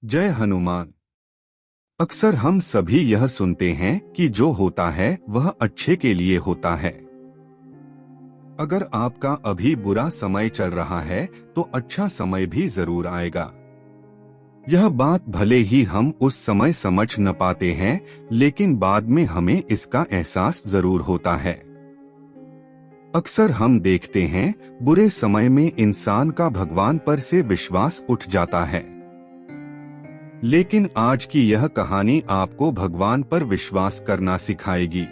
जय हनुमान। अक्सर हम सभी यह सुनते हैं कि जो होता है वह अच्छे के लिए होता है। अगर आपका अभी बुरा समय चल रहा है तो अच्छा समय भी जरूर आएगा। यह बात भले ही हम उस समय समझ न पाते हैं, लेकिन बाद में हमें इसका एहसास जरूर होता है। अक्सर हम देखते हैं बुरे समय में इंसान का भगवान पर से विश्वास उठ जाता है। लेकिन आज की यह कहानी आपको भगवान पर विश्वास करना सिखाएगी।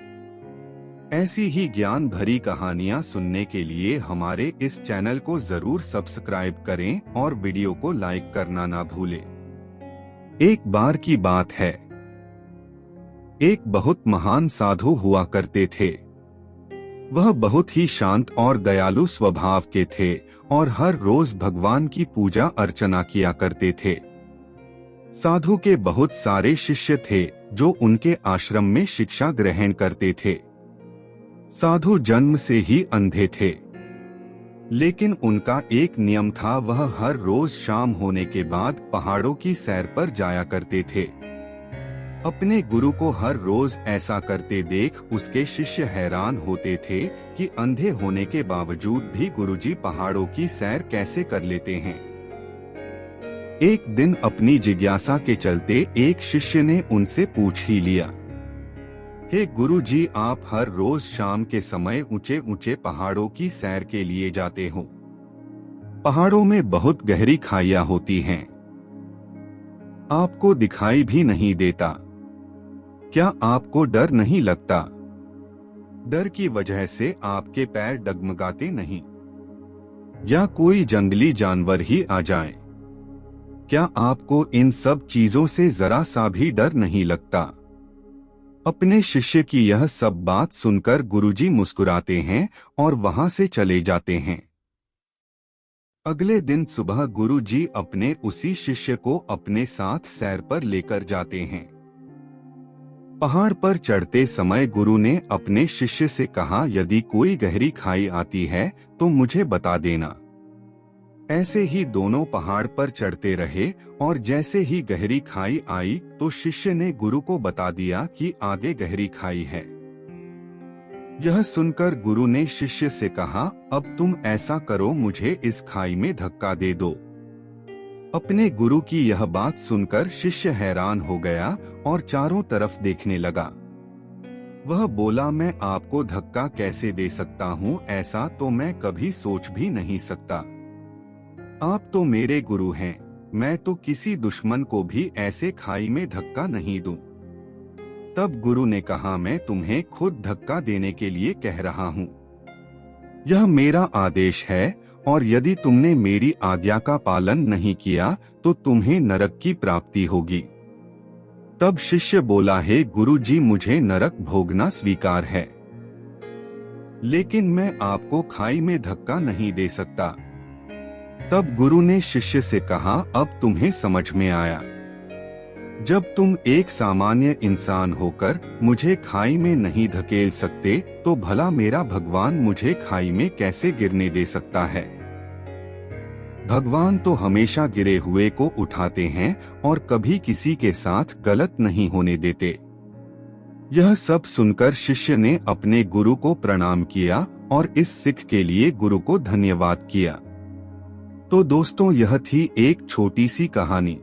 ऐसी ही ज्ञान भरी कहानियां सुनने के लिए हमारे इस चैनल को जरूर सब्सक्राइब करें और वीडियो को लाइक करना ना भूलें। एक बार की बात है, एक बहुत महान साधु हुआ करते थे। वह बहुत ही शांत और दयालु स्वभाव के थे और हर रोज भगवान की पूजा अर्चना किया करते थे। साधु के बहुत सारे शिष्य थे जो उनके आश्रम में शिक्षा ग्रहण करते थे। साधु जन्म से ही अंधे थे, लेकिन उनका एक नियम था, वह हर रोज शाम होने के बाद पहाड़ों की सैर पर जाया करते थे। अपने गुरु को हर रोज ऐसा करते देख उसके शिष्य हैरान होते थे कि अंधे होने के बावजूद भी गुरुजी पहाड़ों की सैर कैसे कर लेते हैं। एक दिन अपनी जिज्ञासा के चलते एक शिष्य ने उनसे पूछ ही लिया, हे गुरुजी, आप हर रोज शाम के समय ऊंचे ऊंचे पहाड़ों की सैर के लिए जाते हो। पहाड़ों में बहुत गहरी खाइयां होती हैं, आपको दिखाई भी नहीं देता। क्या आपको डर नहीं लगता? डर की वजह से आपके पैर डगमगाते नहीं? या कोई जंगली जानवर ही आ जाए? क्या आपको इन सब चीजों से जरा सा भी डर नहीं लगता? अपने शिष्य की यह सब बात सुनकर गुरुजी मुस्कुराते हैं और वहां से चले जाते हैं। अगले दिन सुबह गुरुजी अपने उसी शिष्य को अपने साथ सैर पर लेकर जाते हैं। पहाड़ पर चढ़ते समय गुरु ने अपने शिष्य से कहा, यदि कोई गहरी खाई आती है तो मुझे बता देना। ऐसे ही दोनों पहाड़ पर चढ़ते रहे और जैसे ही गहरी खाई आई तो शिष्य ने गुरु को बता दिया कि आगे गहरी खाई है। यह सुनकर गुरु ने शिष्य से कहा, अब तुम ऐसा करो, मुझे इस खाई में धक्का दे दो। अपने गुरु की यह बात सुनकर शिष्य हैरान हो गया और चारों तरफ देखने लगा। वह बोला, मैं आपको धक्का कैसे दे सकता हूँ, ऐसा तो मैं कभी सोच भी नहीं सकता। आप तो मेरे गुरु हैं, मैं तो किसी दुश्मन को भी ऐसे खाई में धक्का नहीं दूं। तब गुरु ने कहा, मैं तुम्हें खुद धक्का देने के लिए कह रहा हूँ। यह मेरा आदेश है और यदि तुमने मेरी आज्ञा का पालन नहीं किया तो तुम्हें नरक की प्राप्ति होगी। तब शिष्य बोला, हे गुरुजी, मुझे नरक भोगना स्वीकार है, लेकिन मैं आपको खाई में धक्का नहीं दे सकता। तब गुरु ने शिष्य से कहा, अब तुम्हें समझ में आया। जब तुम एक सामान्य इंसान होकर मुझे खाई में नहीं धकेल सकते तो भला मेरा भगवान मुझे खाई में कैसे गिरने दे सकता है। भगवान तो हमेशा गिरे हुए को उठाते हैं और कभी किसी के साथ गलत नहीं होने देते। यह सब सुनकर शिष्य ने अपने गुरु को प्रणाम किया और इस सिख के लिए गुरु को धन्यवाद किया। तो दोस्तों, यह थी एक छोटी सी कहानी।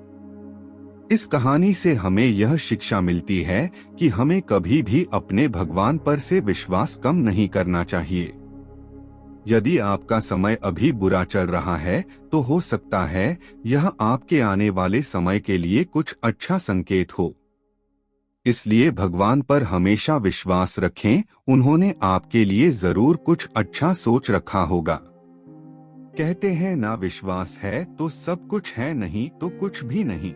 इस कहानी से हमें यह शिक्षा मिलती है कि हमें कभी भी अपने भगवान पर से विश्वास कम नहीं करना चाहिए। यदि आपका समय अभी बुरा चल रहा है तो हो सकता है यह आपके आने वाले समय के लिए कुछ अच्छा संकेत हो। इसलिए भगवान पर हमेशा विश्वास रखें, उन्होंने आपके लिए जरूर कुछ अच्छा सोच रखा होगा। कहते हैं ना, विश्वास है तो सब कुछ है, नहीं तो कुछ भी नहीं।